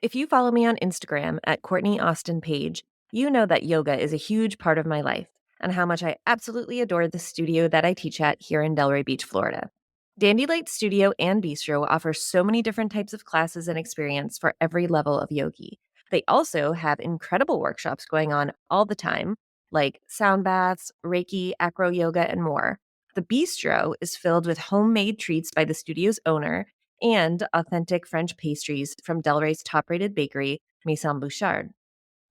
If you follow me on Instagram at Courtney Austin Page, you know that yoga is a huge part of my life and how much I absolutely adore the studio that I teach at here in Delray Beach, Florida. Dandy Light Studio and Bistro offer so many different types of classes and experience for every level of yogi. They also have incredible workshops going on all the time, like sound baths, Reiki, acro yoga, and more. The Bistro is filled with homemade treats by the studio's owner and authentic French pastries from Delray's top-rated bakery, Maison Bouchard.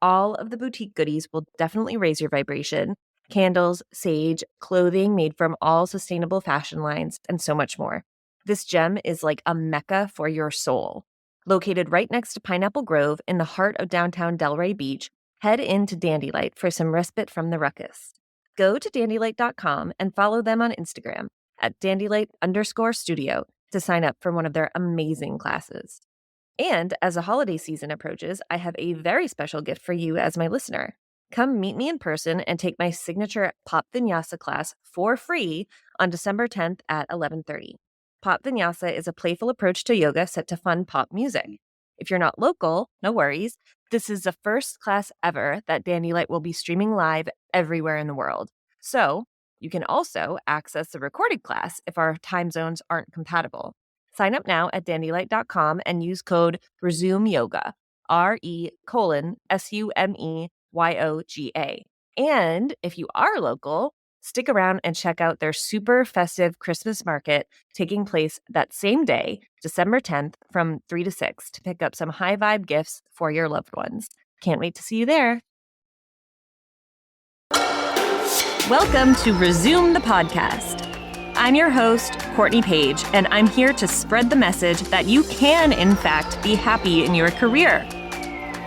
All of the boutique goodies will definitely raise your vibration. Candles, sage, clothing made from all sustainable fashion lines, and so much more. This gem is like a mecca for your soul. Located right next to Pineapple Grove in the heart of downtown Delray Beach, head into Dandylight for some respite from the ruckus. Go to dandylight.com and follow them on Instagram at dandylight_studio to sign up for one of their amazing classes. And as the holiday season approaches, I have a very special gift for you as my listener. Come meet me in person and take my signature Pop Vinyasa class for free on December 10th at 11:30. Pop Vinyasa is a playful approach to yoga set to fun pop music. If you're not local, no worries. This is the first class ever that Dandylight will be streaming live everywhere in the world. So you can also access the recorded class if our time zones aren't compatible. Sign up now at dandylight.com and use code RESUMEYOGA, RESUMEYOGA. And if you are local, stick around and check out their super festive Christmas market taking place that same day, December 10th from 3 to 6 to pick up some high vibe gifts for your loved ones. Can't wait to see you there. Welcome to Resume the Podcast. I'm your host, Courtney Page, and I'm here to spread the message that you can, in fact, be happy in your career.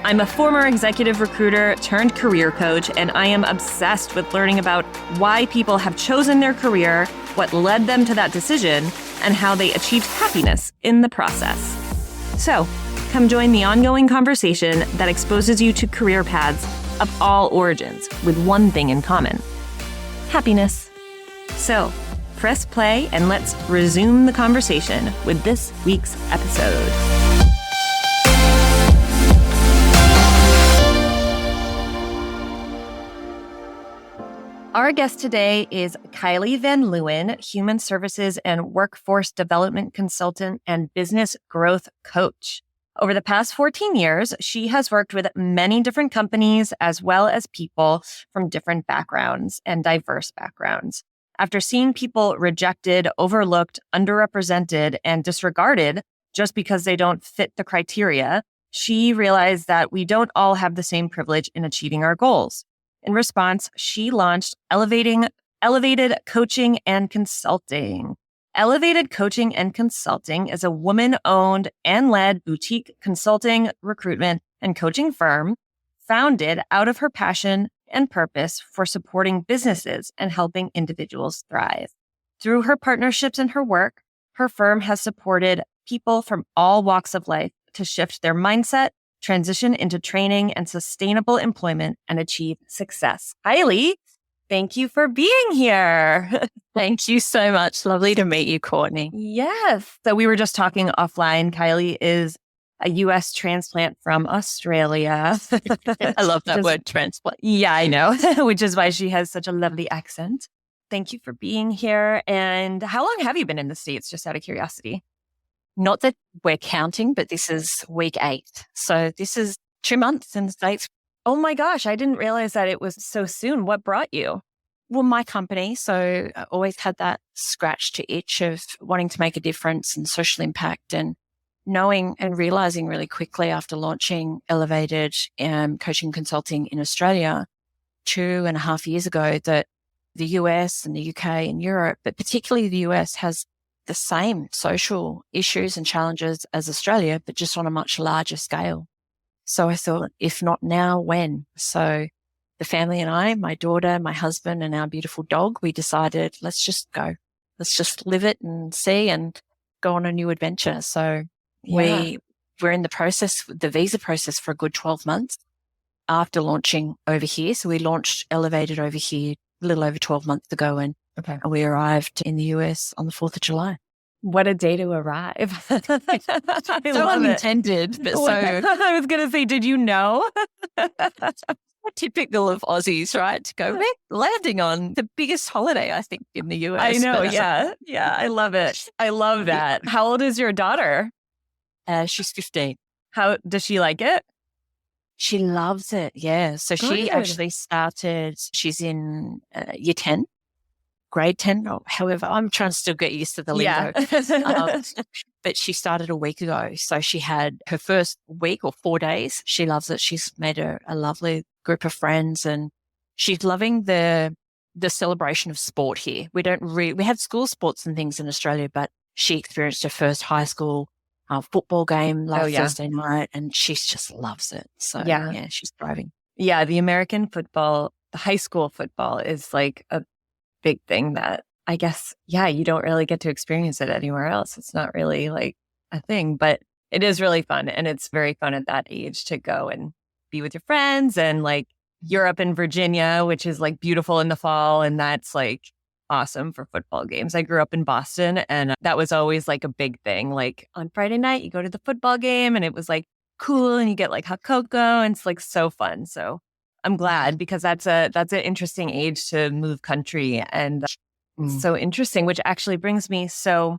I'm a former executive recruiter turned career coach, and I am obsessed with learning about why people have chosen their career, what led them to that decision, and how they achieved happiness in the process. So, come join the ongoing conversation that exposes you to career paths of all origins with one thing in common: happiness. So, press play and let's resume the conversation with this week's episode. Our guest today is Kylie van Luyn, human services and workforce development consultant and business growth coach. Over the past 14 years, she has worked with many different companies as well as people from different backgrounds and diverse backgrounds. After seeing people rejected, overlooked, underrepresented, and disregarded just because they don't fit the criteria, she realized that we don't all have the same privilege in achieving our goals. In response, she launched Elevated Coaching and Consulting. Elevated Coaching and Consulting is a woman-owned and led boutique consulting, recruitment, and coaching firm founded out of her passion and purpose for supporting businesses and helping individuals thrive. Through her partnerships and her work, her firm has supported people from all walks of life to shift their mindset, transition into training and sustainable employment, and achieve success. Kylie, thank you for being here. Thank you so much. Lovely to meet you, Courtney. Yes. So we were just talking offline. Kylie is a U.S. transplant from Australia. I love that word, transplant. Yeah, I know, which is why she has such a lovely accent. Thank you for being here. And how long have you been in the States, just out of curiosity? Not that we're counting, but this is week 8. So this is 2 months in the States. Oh my gosh, I didn't realize that it was so soon. What brought you? Well, my company. So I always had that scratch to itch of wanting to make a difference and social impact, and knowing and realizing really quickly after launching Elevated Coaching Consulting in Australia 2.5 years ago that the US and the UK and Europe, but particularly the US, has the same social issues and challenges as Australia, but just on a much larger scale. So I thought, if not now, when? So the family and I, my daughter, my husband, and our beautiful dog, we decided, let's just go. Let's just live it and see and go on a new adventure. So we're in the visa process for a good 12 months after launching over here. So we launched Elevated over here a little over 12 months ago, and we arrived in the US on the 4th of July. What a day to arrive. I So love it. unintended, but so I was going to say, did you know? typical of Aussies, right? To go, we're landing on the biggest holiday, I think, in the I US. know. But Yeah. Yeah. I love it. I love that. How old is your daughter? she's 15. How does she like it? She loves it. Yeah. So she Good. actually started, she's in year 10, grade 10, or however, I'm trying to still get used to the Yeah. lingo. Um, but she started a week ago. So she had her first week or 4 days. She loves it. She's made a lovely group of friends, and she's loving the celebration of sport here. We have school sports and things in Australia, but she experienced her first high school football game Oh, last yeah. Thursday night, and she just loves it. So Yeah. yeah, she's thriving. Yeah. The American football, the high school football is like a big thing that I guess, yeah, you don't really get to experience it anywhere else. It's not really like a thing, but it is really fun. And it's very fun at that age to go and be with your friends. And like you're up in Virginia, which is like beautiful in the fall. And that's like awesome for football games. I grew up in Boston and that was always like a big thing. Like on Friday night, you go to the football game and it was like cool and you get like hot cocoa and it's like so fun. So I'm glad because that's an interesting age to move country and so interesting, which actually brings me. So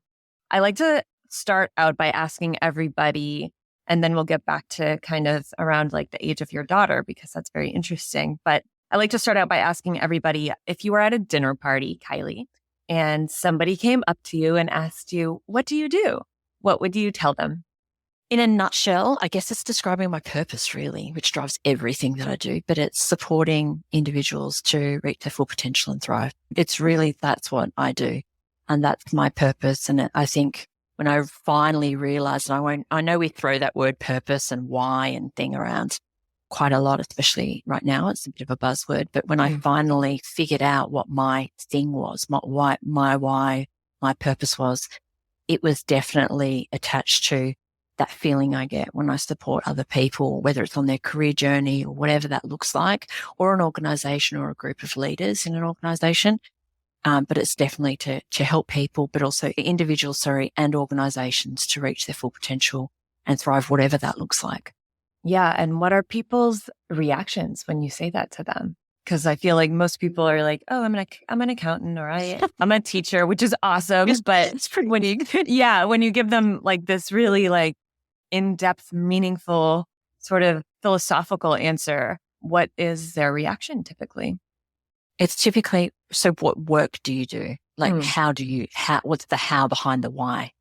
I like to start out by asking everybody, and then we'll get back to kind of around like the age of your daughter because that's very interesting. But I like to start out by asking everybody if you were at a dinner party, Kylie, and somebody came up to you and asked you, "What do you do?" What would you tell them? In a nutshell, I guess it's describing my purpose really, which drives everything that I do, but it's supporting individuals to reach their full potential and thrive. It's really, that's what I do. And that's my purpose. And I think when I finally realized, and I know we throw that word purpose and why and thing around quite a lot, especially right now, it's a bit of a buzzword. But when I finally figured out what my thing was, my why, my purpose was, it was definitely attached to that feeling I get when I support other people, whether it's on their career journey or whatever that looks like, or an organization or a group of leaders in an organization. But it's definitely to help people, but also individuals, and organizations to reach their full potential and thrive, whatever that looks like. Yeah. And what are people's reactions when you say that to them? Because I feel like most people are like, "Oh, I'm an accountant," or I'm a teacher," which is awesome. But It's pretty winning. yeah, when you give them like this really like in-depth, meaningful, sort of philosophical answer, what is their reaction typically? It's typically, so what work do you do? Like, what's the how behind the why?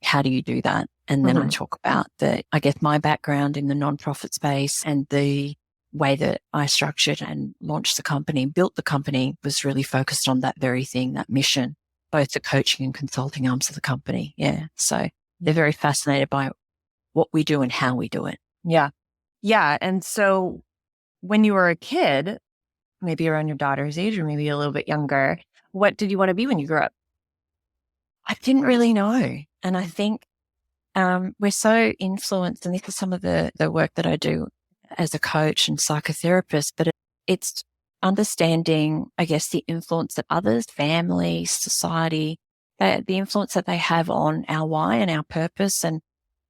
How do you do that? And then I talk about I guess my background in the nonprofit space and the way that I structured and launched the company, built the company was really focused on that very thing, that mission, both the coaching and consulting arms of the company. Yeah. So they're very fascinated by what we do and how we do it. Yeah. Yeah. And so when you were a kid, maybe around your daughter's age or maybe a little bit younger, what did you want to be when you grew up? I didn't really know. And I think we're so influenced, and this is some of the work that I do as a coach and psychotherapist, but it's understanding, I guess, the influence that others, family, society, the influence that they have on our why and our purpose. And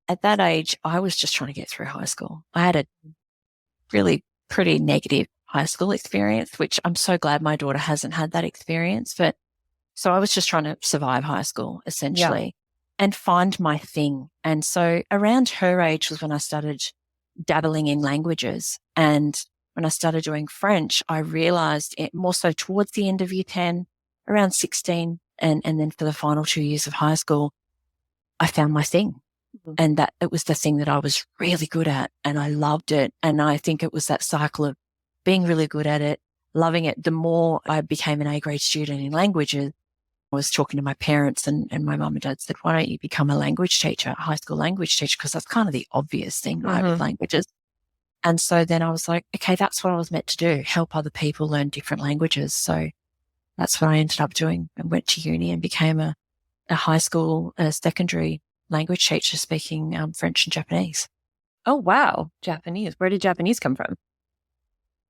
at that age, I was just trying to get through high school. I had a really pretty negative high school experience, which I'm so glad my daughter hasn't had that experience. But so I was just trying to survive high school essentially and find my thing. And so around her age was when I started dabbling in languages. And when I started doing French, I realized it more so towards the end of year 10, around 16. And then for the final 2 years of high school, I found my thing. And that it was the thing that I was really good at and I loved it. And I think it was that cycle of being really good at it, loving it. The more I became an A-grade student in languages, I was talking to my parents and my mum and dad said, "Why don't you become a language teacher, a high school language teacher?" Because that's kind of the obvious thing, right, with languages. And so then I was like, okay, that's what I was meant to do, help other people learn different languages. So that's what I ended up doing. I went to uni and became a high school, secondary language teacher speaking French and Japanese. Oh, wow. Japanese. Where did Japanese come from?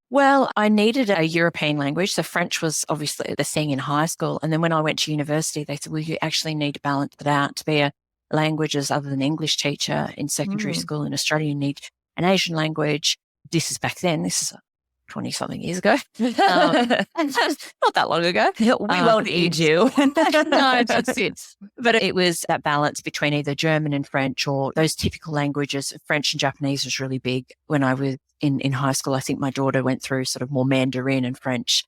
Well, I needed a European language. So French was obviously the thing in high school. And then when I went to university, they said, well, you actually need to balance it out to be a languages other than English teacher in secondary Mm. school in Australia. You need an Asian language. This is back then. This is 20 something years ago. Not that long ago. We won't age you. No, that's it. But it was that balance between either German and French or those typical languages. French and Japanese was really big when I was in high school. I think my daughter went through sort of more Mandarin and French.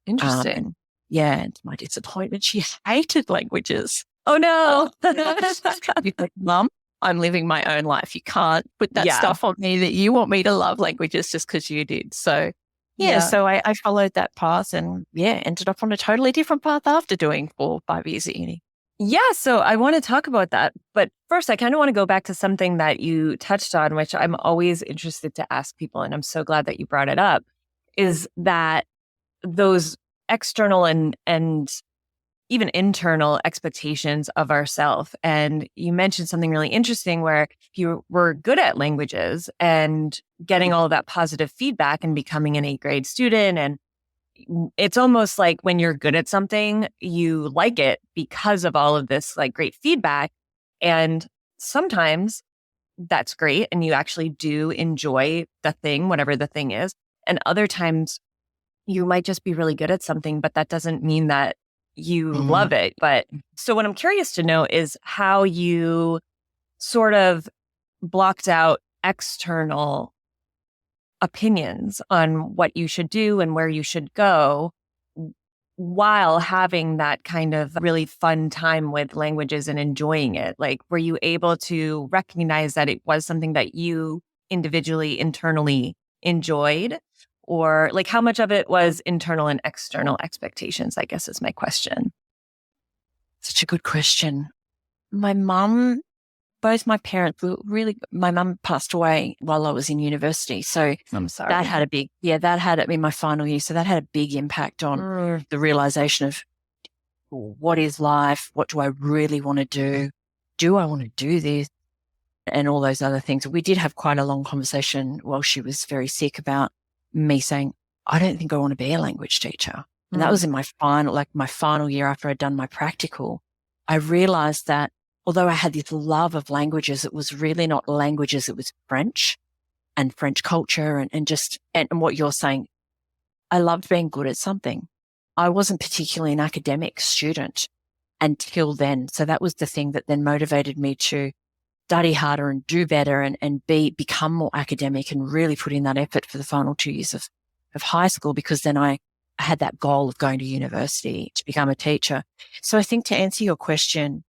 Interesting. And yeah, and to my disappointment, she hated languages. Oh no. You're like, Mum, I'm living my own life. You can't put that Yeah. stuff on me that you want me to love languages just because you did. So Yeah. so I followed that path and ended up on a totally different path after doing 4 or 5 years at uni. Yeah, so I want to talk about that. But first, I kind of want to go back to something that you touched on, which I'm always interested to ask people, and I'm so glad that you brought it up, is that those external and even internal expectations of ourselves. And you mentioned something really interesting where you were good at languages and getting all of that positive feedback and becoming an 8th grade student. And it's almost like when you're good at something, you like it because of all of this like great feedback. And sometimes that's great. And you actually do enjoy the thing, whatever the thing is. And other times you might just be really good at something, but that doesn't mean that you love it. But so what I'm curious to know is how you sort of blocked out external opinions on what you should do and where you should go while having that kind of really fun time with languages and enjoying it. Like, were you able to recognize that it was something that you individually, internally enjoyed? Or like how much of it was internal and external expectations, I guess is my question. Such a good question. My mum, both my parents were really, my mum passed away while I was in university. So I'm sorry. that had a big, that had it in my final year. So that had a big impact on the realization of what is life? What do I really want to do? Do I want to do this? And all those other things. We did have quite a long conversation while she was very sick about me saying, I don't think I want to be a language teacher. And that was in my final year after I'd done my practical. I realized that although I had this love of languages, it was really not languages. It was French and French culture and what you're saying. I loved being good at something. I wasn't particularly an academic student until then. So that was the thing that then motivated me to study harder and do better and become more academic and really put in that effort for the final 2 years of high school, because then I had that goal of going to university to become a teacher. So I think to answer your question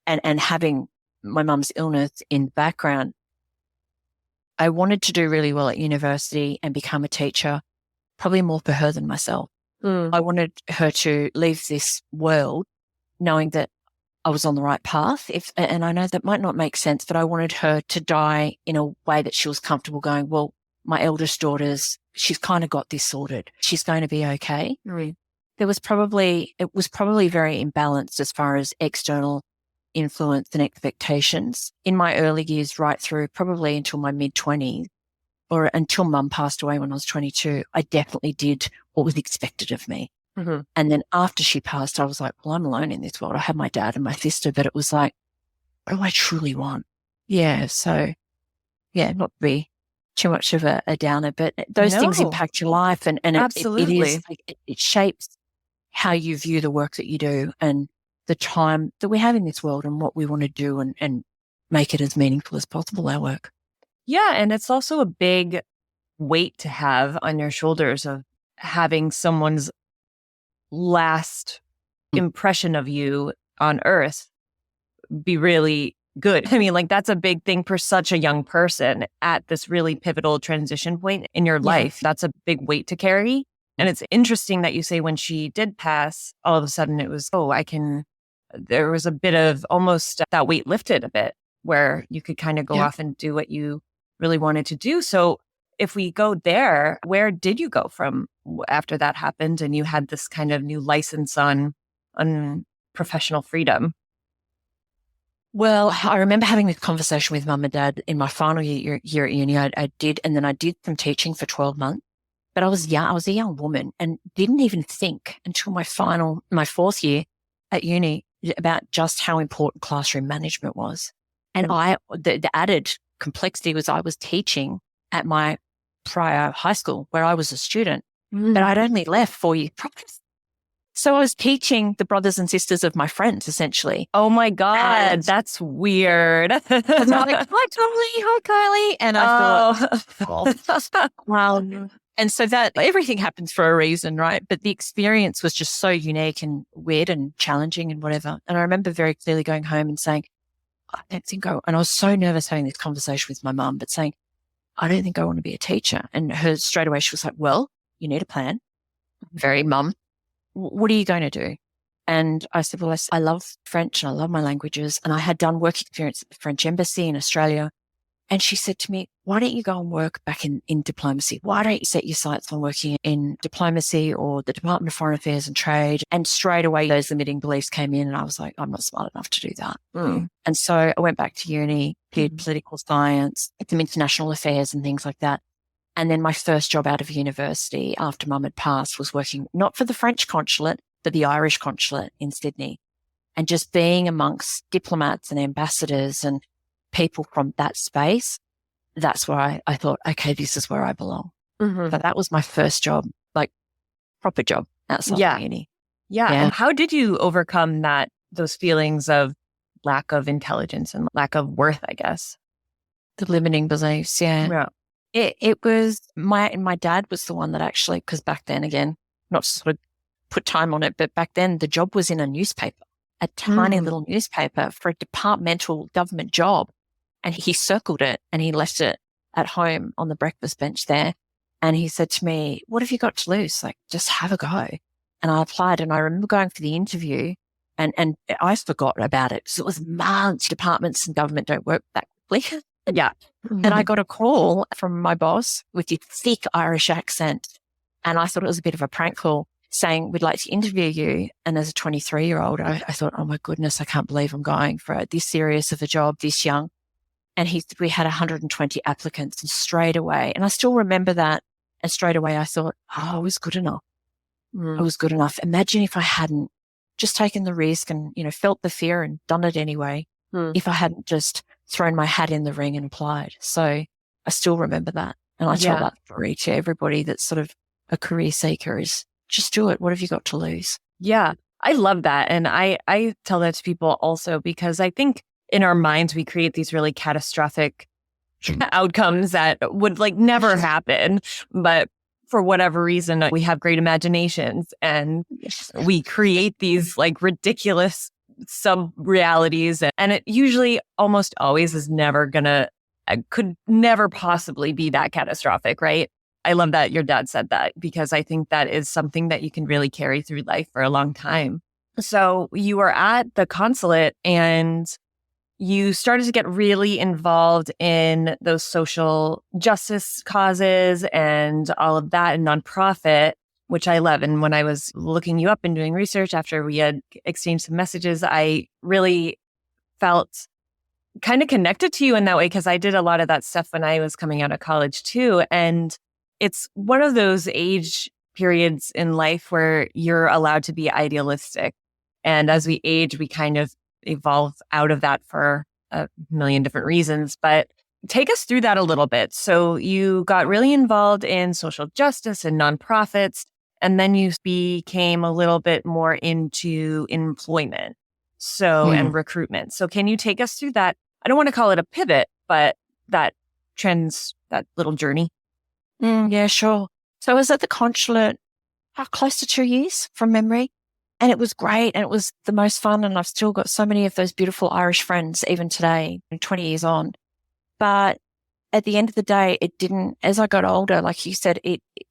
and having my mum's illness in the background, I wanted to do really well at university and become a teacher, probably more for her than myself. I wanted her to leave this world knowing that I was on the right path. And I know that might not make sense, but I wanted her to die in a way that she was comfortable going, well, my eldest daughter's, she's kind of got this sorted. She's going to be okay. It was probably very imbalanced as far as external influence and expectations in my early years, right through probably until my mid-20s or until Mum passed away when I was 22. I definitely did what was expected of me. And then after she passed, I was like, well, I'm alone in this world. I had my dad and my sister, but it was like, what do I truly want? Yeah. So not to be too much of a downer, but those things impact your life and absolutely. it shapes how you view the work that you do and the time that we have in this world and what we want to do and make it as meaningful as possible, our work. Yeah. And it's also a big weight to have on your shoulders of having someone's last impression of you on earth be really good. I mean, like that's a big thing for such a young person at this really pivotal transition point in your life. That's a big weight to carry. And it's interesting that you say when she did pass, all of a sudden it was, there was a bit of almost that weight lifted a bit where you could kind of go off and do what you really wanted to do. So if we go there, where did you go from after that happened and you had this kind of new license on professional freedom? Well, I remember having this conversation with Mum and Dad in my final year at uni. I did some teaching for 12 months. But I was young. I was a young woman and didn't even think until my fourth year at uni about just how important classroom management was. And the added complexity was I was teaching at my prior high school where I was a student, but I'd only left 4 years prior. So I was teaching the brothers and sisters of my friends, essentially. Oh my God, that's weird. And they're like, hi, Tommy, hi, Kylie. And I thought, well, and so that everything happens for a reason, right? But the experience was just so unique and weird and challenging and whatever. And I remember very clearly going home and saying, I don't think and I was so nervous having this conversation with my mum, but saying, I don't think I want to be a teacher. And her straight away, she was like, well, you need a plan. Very mum. What are you going to do? And I said, well, I love French and I love my languages. And I had done work experience at the French embassy in Australia. And she said to me, why don't you go and work back in diplomacy? Why don't you set your sights on working in diplomacy or the Department of Foreign Affairs and Trade? And straight away, those limiting beliefs came in and I was like, I'm not smart enough to do that. And so I went back to uni, did political science, some international affairs and things like that. And then my first job out of university after mum had passed was working not for the French consulate, but the Irish consulate in Sydney. And just being amongst diplomats and ambassadors and people from that space, that's where I thought, okay, this is where I belong. So that was my first job, like proper job outside of uni. Yeah. And how did you overcome those feelings of lack of intelligence and lack of worth, I guess? The limiting beliefs, yeah. It was my dad was the one that actually, because back then, again, not to sort of put time on it, but back then the job was in a newspaper, a tiny little newspaper for a departmental government job. And he circled it and he left it at home on the breakfast bench there. And he said to me, what have you got to lose? Like, just have a go. And I applied and I remember going for the interview and I forgot about it. So it was months. Departments and government don't work that quickly. And I got a call from my boss with this thick Irish accent. And I thought it was a bit of a prank call saying, we'd like to interview you. And as a 23-year-old, I thought, oh my goodness, I can't believe I'm going for this serious of a job this young. And we had 120 applicants and straight away. And I still remember that. And straight away I thought, oh, I was good enough. I was good enough. Imagine if I hadn't just taken the risk and, felt the fear and done it anyway. If I hadn't just thrown my hat in the ring and applied. So I still remember that. And I tell that story to everybody that's sort of a career seeker is just do it. What have you got to lose? Yeah, I love that. And I tell that to people also because I think in our minds, we create these really catastrophic outcomes that would never happen. But for whatever reason, we have great imaginations and we create these ridiculous sub-realities. And it usually almost always is could never possibly be that catastrophic, right? I love that your dad said that because I think that is something that you can really carry through life for a long time. So you were at the consulate and you started to get really involved in those social justice causes and all of that and nonprofit, which I love. And when I was looking you up and doing research after we had exchanged some messages, I really felt kind of connected to you in that way because I did a lot of that stuff when I was coming out of college too. And it's one of those age periods in life where you're allowed to be idealistic. And as we age, we kind of evolve out of that for a million different reasons. But take us through that a little bit. So you got really involved in social justice and nonprofits, and then you became a little bit more into employment and recruitment. So can you take us through that? I don't want to call it a pivot, but that little journey. Yeah, sure. So I was at the consulate close to 2 years from memory. And it was great. And it was the most fun. And I've still got so many of those beautiful Irish friends, even today, 20 years on. But at the end of the day, it didn't, as I got older, like you said,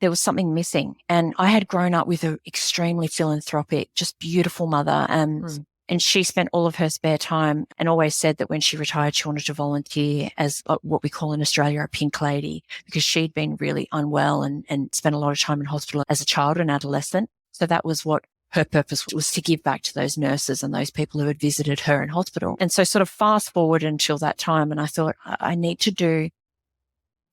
there was something missing. And I had grown up with an extremely philanthropic, just beautiful mother. And she spent all of her spare time and always said that when she retired, she wanted to volunteer as what we call in Australia a pink lady, because she'd been really unwell and spent a lot of time in hospital as a child and adolescent. So that was what her purpose was, to give back to those nurses and those people who had visited her in hospital. And so sort of fast forward until that time. And I thought, I need to do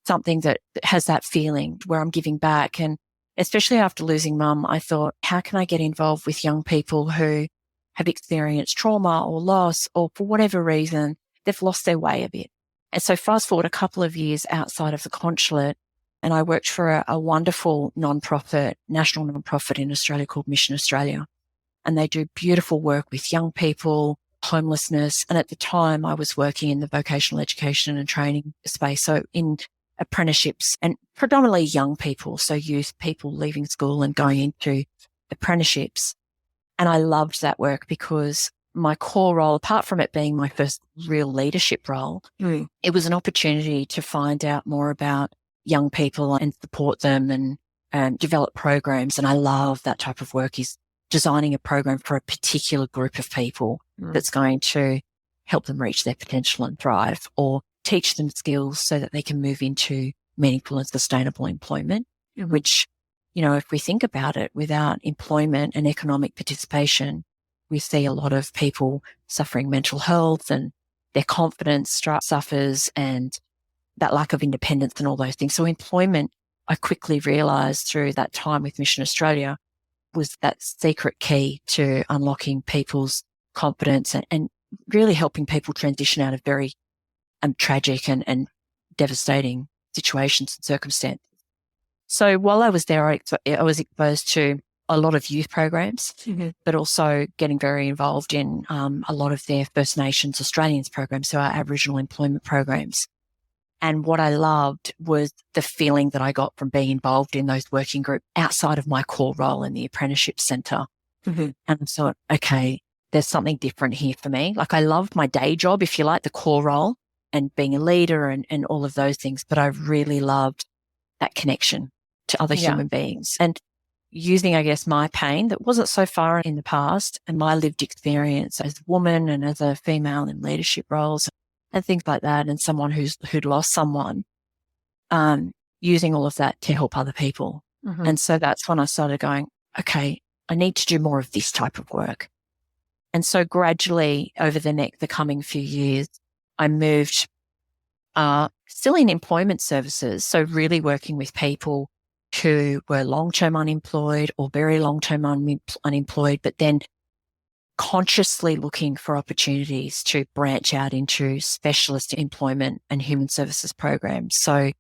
something that has that feeling where I'm giving back. And especially after losing mum, I thought, how can I get involved with young people who have experienced trauma or loss, or for whatever reason, they've lost their way a bit. And so fast forward a couple of years outside of the consulate, and I worked for a wonderful national nonprofit in Australia called Mission Australia. And they do beautiful work with young people, homelessness. And at the time I was working in the vocational education and training space. So in apprenticeships, and predominantly young people. So youth, people leaving school and going into apprenticeships. And I loved that work because my core role, apart from it being my first real leadership role, it was an opportunity to find out more about young people and support them and develop programs. And I love that type of work, is designing a program for a particular group of people that's going to help them reach their potential and thrive, or teach them skills so that they can move into meaningful and sustainable employment, which, you know, if we think about it, without employment and economic participation, we see a lot of people suffering mental health, and their confidence suffers, and that lack of independence and all those things. So employment, I quickly realized through that time with Mission Australia, was that secret key to unlocking people's confidence and really helping people transition out of very tragic and devastating situations and circumstances. So while I was there, I was exposed to a lot of youth programs, but also getting very involved in a lot of their First Nations Australians programs, so our Aboriginal employment programs. And what I loved was the feeling that I got from being involved in those working groups outside of my core role in the apprenticeship centre. And I thought, okay, there's something different here for me. Like, I loved my day job, if you like, the core role and being a leader and all of those things. But I really loved that connection to other human beings, and using, I guess, my pain that wasn't so far in the past and my lived experience as a woman and as a female in leadership roles and things like that, and someone who'd lost someone, using all of that to help other people. And so that's when I started going, okay, I need to do more of this type of work. And so gradually over the coming few years, I moved, still in employment services. So really working with people who were long-term unemployed or very long-term unemployed, but then consciously looking for opportunities to branch out into specialist employment and human services programs. So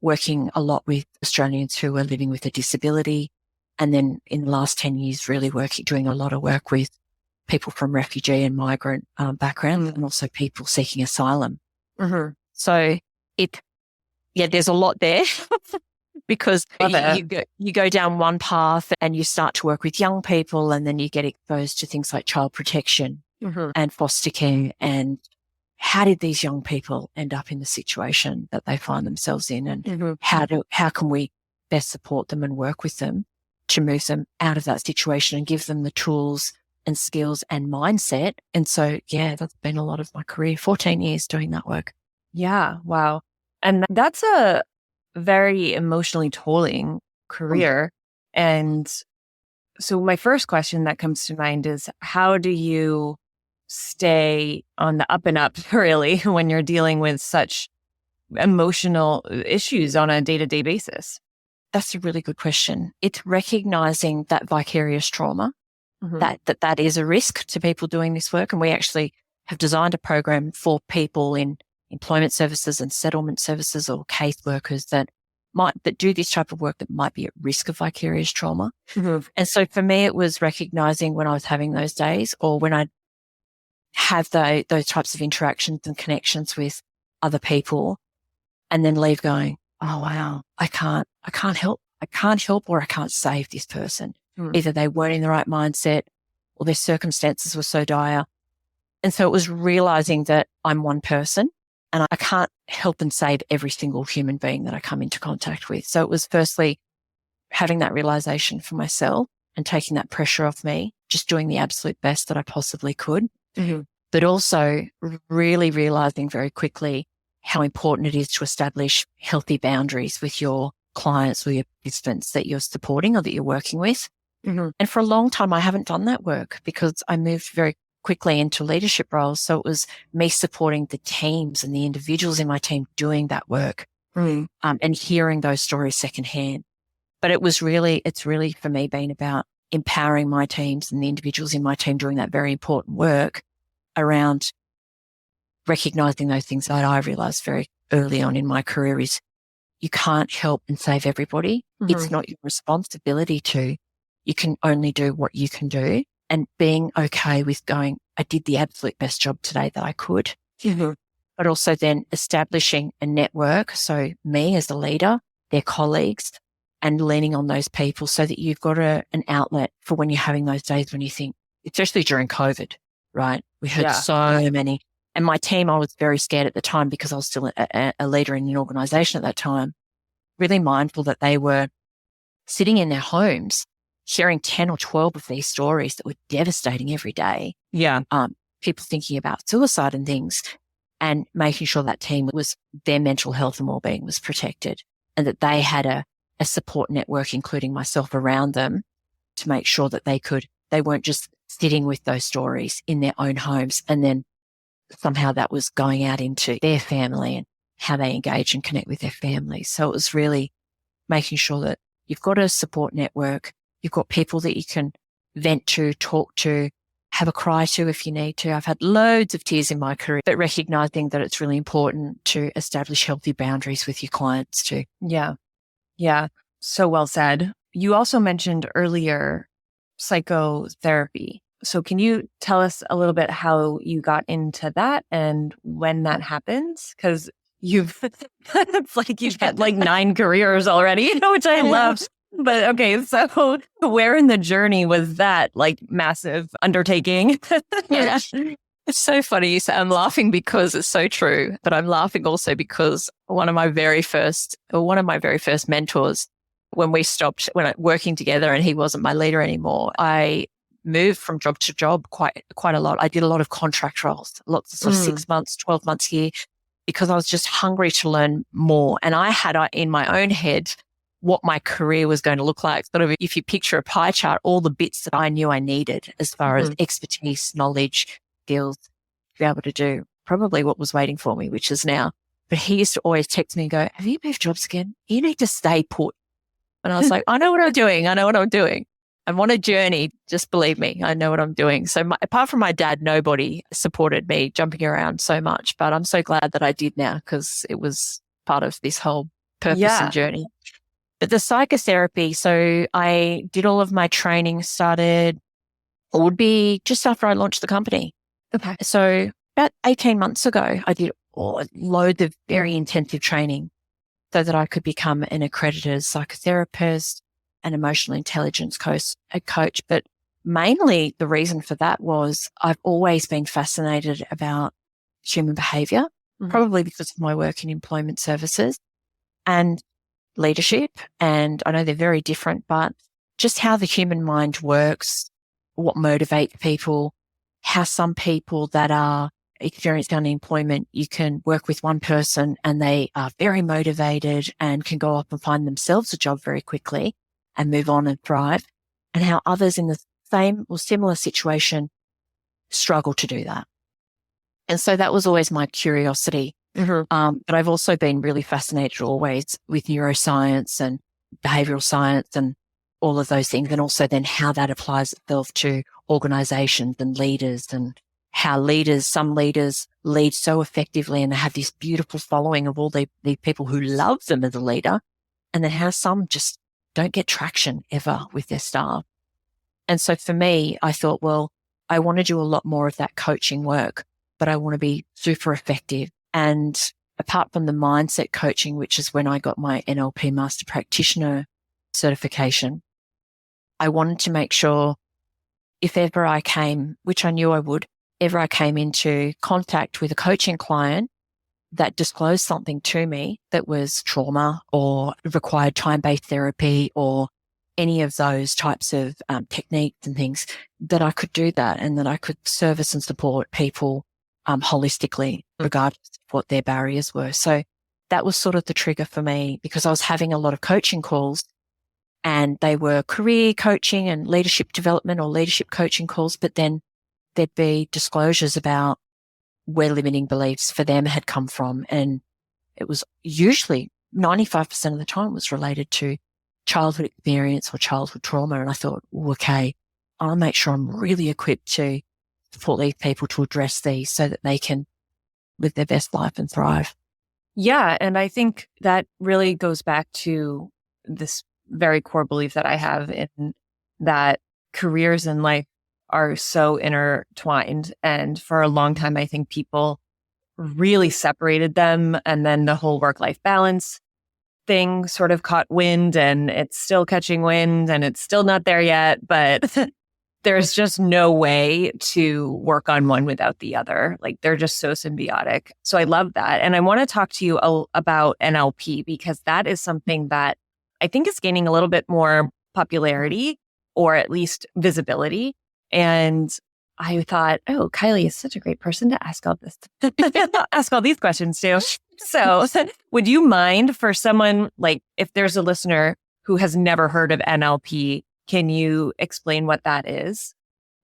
working a lot with Australians who were living with a disability. And then in the last 10 years, really doing a lot of work with people from refugee and migrant background, and also people seeking asylum. So there's a lot there. Because you go down one path and you start to work with young people, and then you get exposed to things like child protection and foster care, and how did these young people end up in the situation that they find themselves in, and how can we best support them and work with them to move them out of that situation and give them the tools and skills and mindset. And so, that's been a lot of my career, 14 years doing that work. Yeah. Wow. And that's a very emotionally tolling career. And so my first question that comes to mind is, how do you stay on the up and up, really, when you're dealing with such emotional issues on a day-to-day basis? That's a really good question. It's recognizing that vicarious trauma, that is a risk to people doing this work. And we actually have designed a program for people in employment services and settlement services, or caseworkers that do this type of work that might be at risk of vicarious trauma. And so for me, it was recognizing when I was having those days, or when I have those types of interactions and connections with other people, and then leave going, oh wow, I can't help, or I can't save this person. Either they weren't in the right mindset, or their circumstances were so dire. And so it was realizing that I'm one person, and I can't help and save every single human being that I come into contact with. So it was firstly having that realization for myself and taking that pressure off me, just doing the absolute best that I possibly could. But also really realizing very quickly how important it is to establish healthy boundaries with your clients or your participants that you're supporting or that you're working with. And for a long time, I haven't done that work because I moved very quickly into leadership roles. So it was me supporting the teams and the individuals in my team doing that work. and hearing those stories secondhand. But it's really for me been about empowering my teams and the individuals in my team doing that very important work around recognizing those things that I realized very early on in my career is you can't help and save everybody. It's not your responsibility to. You can only do what you can do, and being okay with going, I did the absolute best job today that I could, but also then establishing a network. So me as a leader, their colleagues, and leaning on those people so that you've got an outlet for when you're having those days when you think, especially during COVID, right? We heard so many. And my team, I was very scared at the time because I was still a leader in an organization at that time, really mindful that they were sitting in their homes, sharing 10 or 12 of these stories that were devastating every day. Yeah. People thinking about suicide and things, and making sure that team their mental health and wellbeing was protected, and that they had a support network, including myself, around them to make sure that they weren't just sitting with those stories in their own homes, and then somehow that was going out into their family and how they engage and connect with their families. So it was really making sure that you've got a support network, you've got people that you can vent to, talk to, have a cry to if you need to. I've had loads of tears in my career, but recognizing that it's really important to establish healthy boundaries with your clients too. Yeah. Yeah. So well said. You also mentioned earlier psychotherapy. So can you tell us a little bit how you got into that and when that happens? Because it's like you've had like 9 careers already, which I love. But okay, so where in the journey was that like massive undertaking? Yeah. It's so funny you say. I'm laughing because it's so true, but I'm laughing also because one of my very first mentors, when working together and he wasn't my leader anymore, I moved from job to job quite a lot. I did a lot of contract roles, lots of sort of 6 months, 12 months here, because I was just hungry to learn more. And I had in my own head what my career was going to look like. Sort of, if you picture a pie chart, all the bits that I knew I needed as far as expertise, knowledge, skills to be able to do probably what was waiting for me, which is now. But he used to always text me and go, have you moved jobs again? You need to stay put. And I was like, I know what I'm doing. I'm on a journey. Just believe me, I know what I'm doing. So apart from my dad, nobody supported me jumping around so much. But I'm so glad that I did now because it was part of this whole purpose and journey. But the psychotherapy, so I did all of my training, it would be just after I launched the company. Okay. So about 18 months ago, I did loads of very intensive training so that I could become an accredited psychotherapist, an emotional intelligence coach. But mainly the reason for that was I've always been fascinated about human behavior, probably because of my work in employment services and leadership. And I know they're very different, but just how the human mind works, what motivates people, how some people that are experienced unemployment, you can work with one person and they are very motivated and can go up and find themselves a job very quickly and move on and thrive, and how others in the same or similar situation struggle to do that. And so that was always my curiosity. But I've also been really fascinated always with neuroscience and behavioral science and all of those things, and also then how that applies itself to organizations and leaders, and how some leaders lead so effectively and they have this beautiful following of all the people who love them as a leader, and then how some just don't get traction ever with their staff. And so for me, I thought, well, I want to do a lot more of that coaching work, but I want to be super effective. And apart from the mindset coaching, which is when I got my NLP Master Practitioner certification, I wanted to make sure if ever I came, which I knew I would, ever I came into contact with a coaching client that disclosed something to me that was trauma or required time-based therapy or any of those types of techniques and things, that I could do that and that I could service and support people holistically, regardless of what their barriers were. So that was sort of the trigger for me, because I was having a lot of coaching calls and they were career coaching and leadership development or leadership coaching calls, but then there'd be disclosures about where limiting beliefs for them had come from. And it was usually 95% of the time was related to childhood experience or childhood trauma. And I thought, okay, I'll make sure I'm really equipped to support these people to address these so that they can live their best life and thrive. Yeah. And I think that really goes back to this very core belief that I have in that careers in life are so intertwined. And for a long time, I think people really separated them. And then the whole work-life balance thing sort of caught wind, and it's still catching wind, and it's still not there yet, but there's just no way to work on one without the other. Like, they're just so symbiotic. So I love that. And I want to talk to you about NLP, because that is something that I think is gaining a little bit more popularity, or at least visibility. And I thought, oh, Kylie is such a great person to ask all this, ask all these questions to. So would you mind, for someone, like, if there's a listener who has never heard of NLP, can you explain what that is?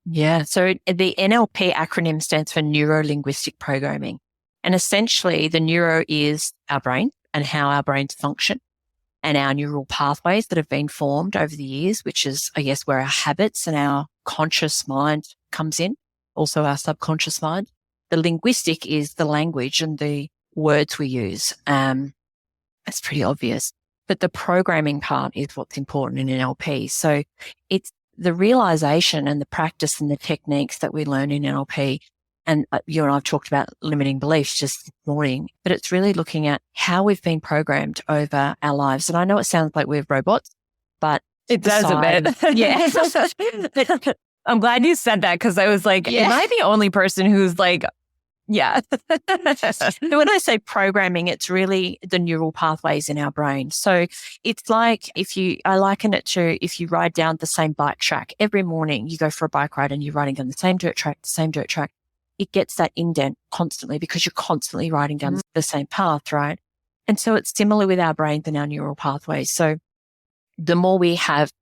Yeah. So the NLP acronym stands for neuro-linguistic programming. And essentially the neuro is our brain and how our brains function, and our neural pathways that have been formed over the years, which is, I guess, where our habits and our conscious mind comes in, also our subconscious mind. The linguistic is the language and the words we use. That's pretty obvious. But the programming part is what's important in NLP. So it's the realization and the practice and the techniques that we learn in NLP. And you and I have talked about limiting beliefs just this morning, but it's really looking at how we've been programmed over our lives. And I know it sounds like we're robots, but it does a bit. Yeah. But I'm glad you said that, because I was like, am I the only person who's like, yeah. So when I say programming, it's really the neural pathways in our brain. So it's like I liken it to if you ride down the same bike track every morning, you go for a bike ride and you're riding down the same dirt track, it gets that indent constantly because you're constantly riding down the same path, right? And so it's similar with our brains and our neural pathways. So the more we have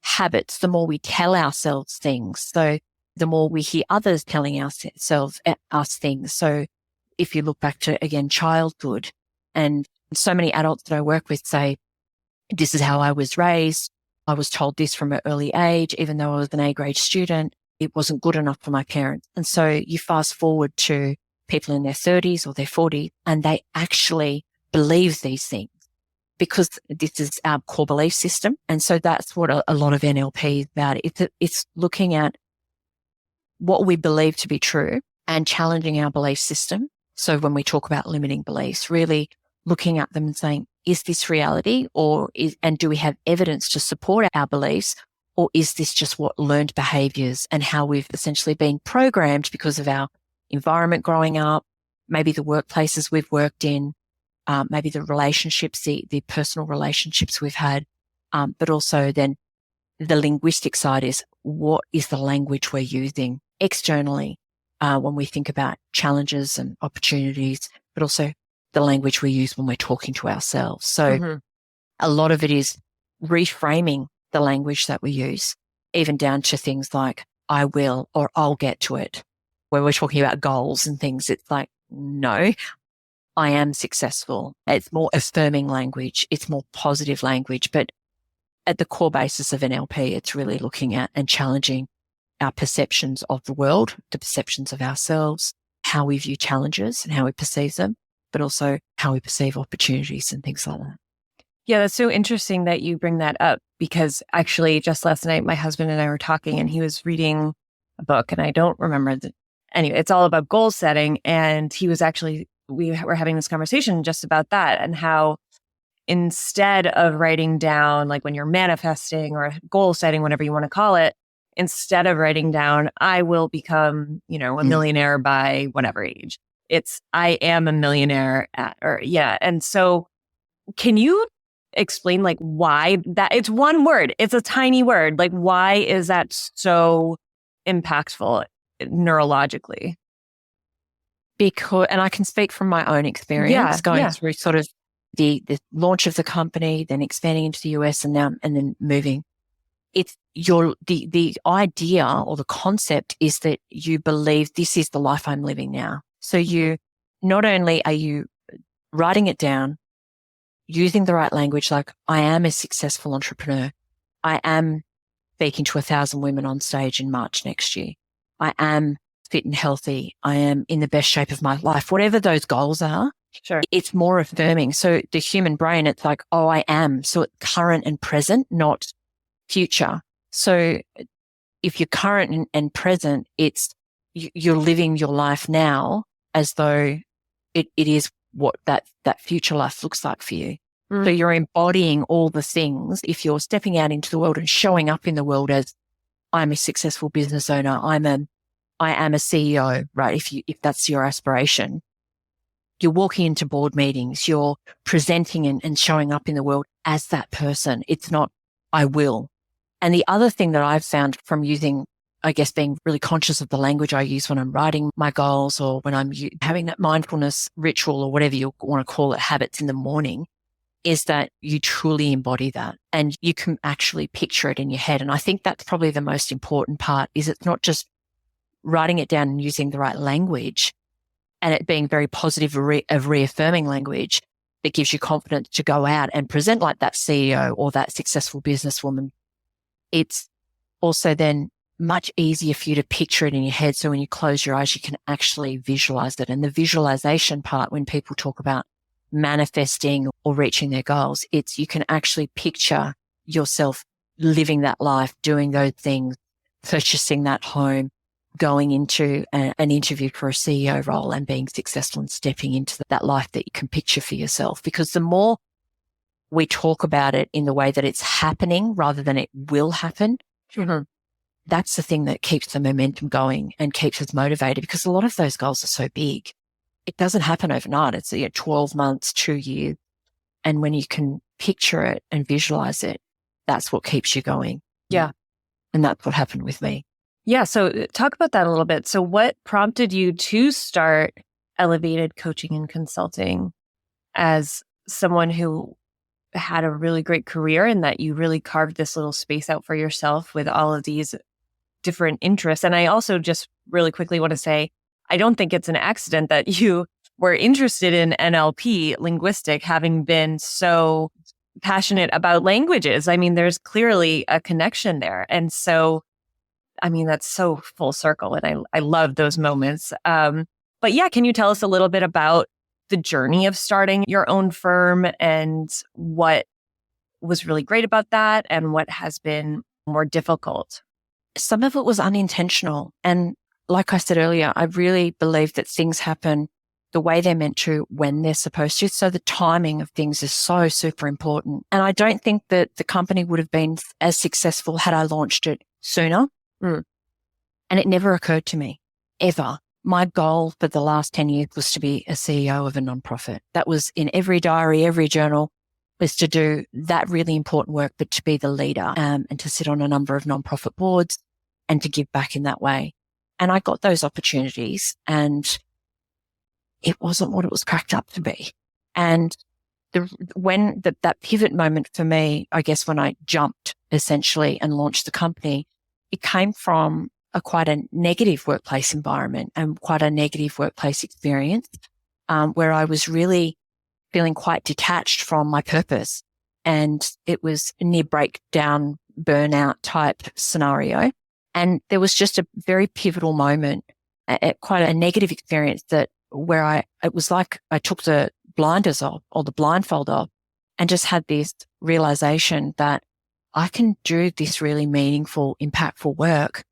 habits, the more we tell ourselves things. So the more we hear others telling us things. So if you look back to, again, childhood, and so many adults that I work with say, this is how I was raised. I was told this from an early age, even though I was an A-grade student, it wasn't good enough for my parents. And so you fast forward to people in their 30s or their 40s, and they actually believe these things because this is our core belief system. And so that's what a lot of NLP is about. It's looking at what we believe to be true and challenging our belief system. So when we talk about limiting beliefs, really looking at them and saying, is this reality, and do we have evidence to support our beliefs, or is this just what learned behaviors and how we've essentially been programmed because of our environment growing up, maybe the workplaces we've worked in, maybe the relationships, the personal relationships we've had, but also then the linguistic side is, what is the language we're using externally when we think about challenges and opportunities, but also the language we use when we're talking to ourselves. So a lot of it is reframing the language that we use, even down to things like I will or I'll get to it. When we're talking about goals and things, it's like, no, I am successful. It's more affirming language. It's more positive language. But at the core basis of NLP, it's really looking at and challenging our perceptions of the world, the perceptions of ourselves, how we view challenges and how we perceive them, but also how we perceive opportunities and things like that. Yeah, that's so interesting that you bring that up, because actually just last night, my husband and I were talking and he was reading a book, and I don't remember anyway, it's all about goal setting. And he was we were having this conversation just about that, and how instead of writing down, like when you're manifesting or goal setting, whatever you want to call it, instead of writing down, I will become, a millionaire by whatever age, it's, I am a millionaire And so can you explain like why that, it's one word, it's a tiny word. Like, why is that so impactful neurologically? Because, and I can speak from my own experience going through sort of the launch of the company, then expanding into the US and then moving. It's the idea or the concept is that you believe this is the life I'm living now. So you, not only are you writing it down, using the right language, like I am a successful entrepreneur. I am speaking to 1,000 women on stage in March next year. I am fit and healthy. I am in the best shape of my life. Whatever those goals are, Sure. it's more affirming. So the human brain, it's like, oh, I am. So it's current and present, not future. So if you're current and present, it's you're living your life now as though it is what that future life looks like for you. So you're embodying all the things. If you're stepping out into the world and showing up in the world as I'm a successful business owner, I am a CEO, right? If that's your aspiration, you're walking into board meetings, you're presenting and showing up in the world as that person. It's not, I will. And the other thing that I've found from using, I guess, being really conscious of the language I use when I'm writing my goals or when I'm having that mindfulness ritual or whatever you want to call it, habits in the morning, is that you truly embody that and you can actually picture it in your head. And I think that's probably the most important part, is it's not just writing it down and using the right language and it being very positive of reaffirming language that gives you confidence to go out and present like that CEO or that successful businesswoman. It's also then much easier for you to picture it in your head. So when you close your eyes, you can actually visualize it. And the visualization part, when people talk about manifesting or reaching their goals, it's you can actually picture yourself living that life, doing those things, purchasing that home, going into an interview for a CEO role and being successful and stepping into that life that you can picture for yourself. Because the more we talk about it in the way that it's happening rather than it will happen, that's the thing that keeps the momentum going and keeps us motivated, because a lot of those goals are so big. It doesn't happen overnight. It's 12 months, 2 years. And when you can picture it and visualize it, that's what keeps you going. Yeah. And that's what happened with me. Yeah. So talk about that a little bit. So what prompted you to start Elevated Coaching and Consulting as someone who had a really great career and that you really carved this little space out for yourself with all of these different interests? And I also just really quickly want to say, I don't think it's an accident that you were interested in NLP, linguistic, having been so passionate about languages. I mean, there's clearly a connection there. And so, I mean, that's so full circle. And I love those moments. But yeah, can you tell us a little bit about the journey of starting your own firm and what was really great about that and what has been more difficult? Some of it was unintentional. And like I said earlier, I really believe that things happen the way they're meant to when they're supposed to. So the timing of things is so super important. And I don't think that the company would have been as successful had I launched it sooner. And it never occurred to me, ever. My goal for the last 10 years was to be a CEO of a nonprofit. That was in every diary, every journal, was to do that really important work, but to be the leader and to sit on a number of nonprofit boards and to give back in that way. And I got those opportunities and it wasn't what it was cracked up to be. And that pivot moment for me, I guess when I jumped essentially and launched the company, it came from quite a negative workplace environment and quite a negative workplace experience where I was really feeling quite detached from my purpose. And it was a near breakdown, burnout type scenario. And there was just a very pivotal moment, quite a negative experience where it was like I took the blinders off or the blindfold off and just had this realization that I can do this really meaningful, impactful work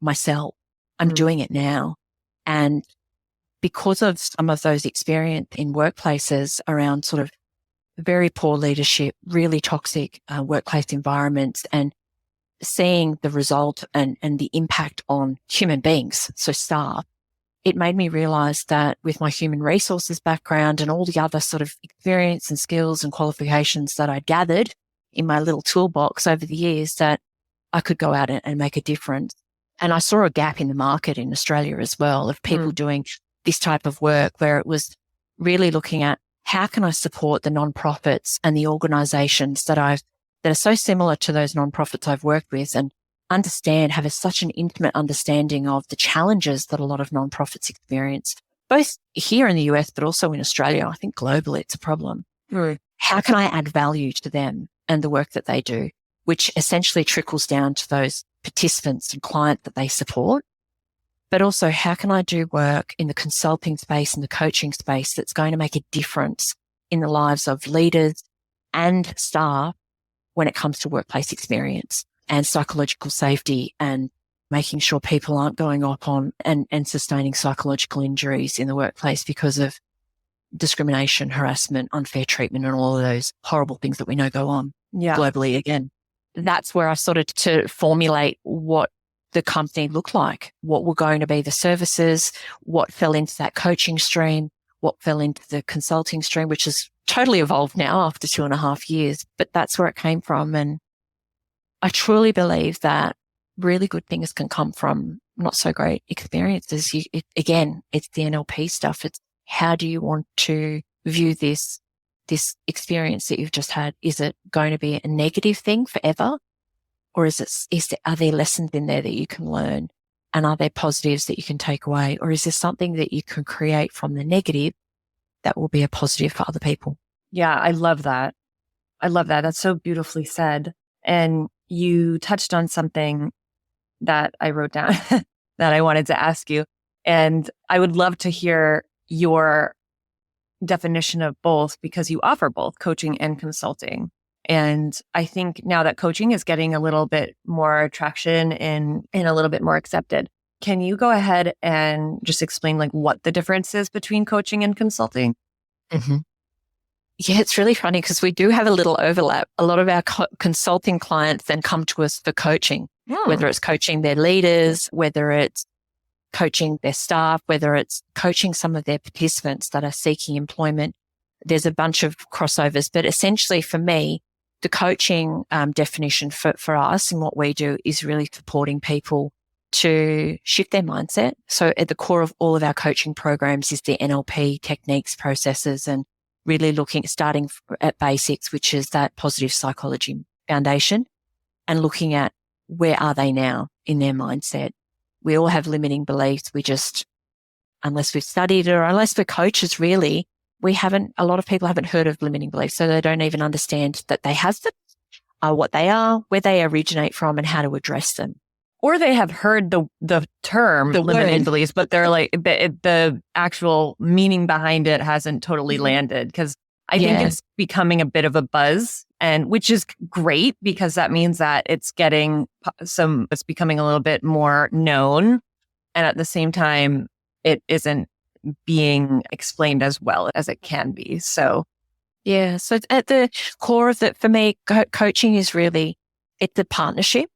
myself. I'm doing it now. And because of some of those experience in workplaces around sort of very poor leadership, really toxic workplace environments, and seeing the result and the impact on human beings, so staff, it made me realize that with my human resources background and all the other sort of experience and skills and qualifications that I'd gathered in my little toolbox over the years, that I could go out and make a difference. And I saw a gap in the market in Australia as well of people doing this type of work, where it was really looking at how can I support the nonprofits and the organizations that are so similar to those nonprofits I've worked with, and have such an intimate understanding of the challenges that a lot of nonprofits experience, both here in the US, but also in Australia. I think globally it's a problem. how can I add value to them and the work that they do, which essentially trickles down to those participants and clients that they support. But also, how can I do work in the consulting space and the coaching space that's going to make a difference in the lives of leaders and staff when it comes to workplace experience and psychological safety and making sure people aren't going up on and sustaining psychological injuries in the workplace because of discrimination, harassment, unfair treatment, and all of those horrible things that we know go on globally again. That's where I started to formulate what the company looked like, what were going to be the services, what fell into that coaching stream, what fell into the consulting stream, which has totally evolved now after 2.5 years. But that's where it came from. And I truly believe that really good things can come from not so great experiences. Again, it's the NLP stuff. It's how do you want to view this experience that you've just had? Is it going to be a negative thing forever? Or are there lessons in there that you can learn? And are there positives that you can take away? Or is there something that you can create from the negative that will be a positive for other people? Yeah, I love that. I love that. That's so beautifully said. And you touched on something that I wrote down that I wanted to ask you. And I would love to hear your definition of both, because you offer both coaching and consulting. And I think now that coaching is getting a little bit more traction and a little bit more accepted, can you go ahead and just explain like what the difference is between coaching and consulting? Mm-hmm. Yeah, it's really funny because we do have a little overlap. A lot of our consulting clients then come to us for coaching, whether it's coaching their leaders, whether it's coaching their staff, whether it's coaching some of their participants that are seeking employment. There's a bunch of crossovers, but essentially for me, the coaching definition for us and what we do is really supporting people to shift their mindset. So at the core of all of our coaching programs is the NLP techniques, processes, and really starting at basics, which is that positive psychology foundation, and looking at where are they now in their mindset. We all have limiting beliefs. Unless we've studied or unless we're coaches, really, a lot of people haven't heard of limiting beliefs. So they don't even understand that they have them, what they are, where they originate from, and how to address them. Or they have heard the term limiting beliefs, but they're like, the actual meaning behind it hasn't totally landed, because I think it's becoming a bit of a buzz, and which is great because that means that it's becoming a little bit more known. And at the same time, it isn't being explained as well as it can be. So, yeah. So at the core of it, for me, coaching is really, it's a partnership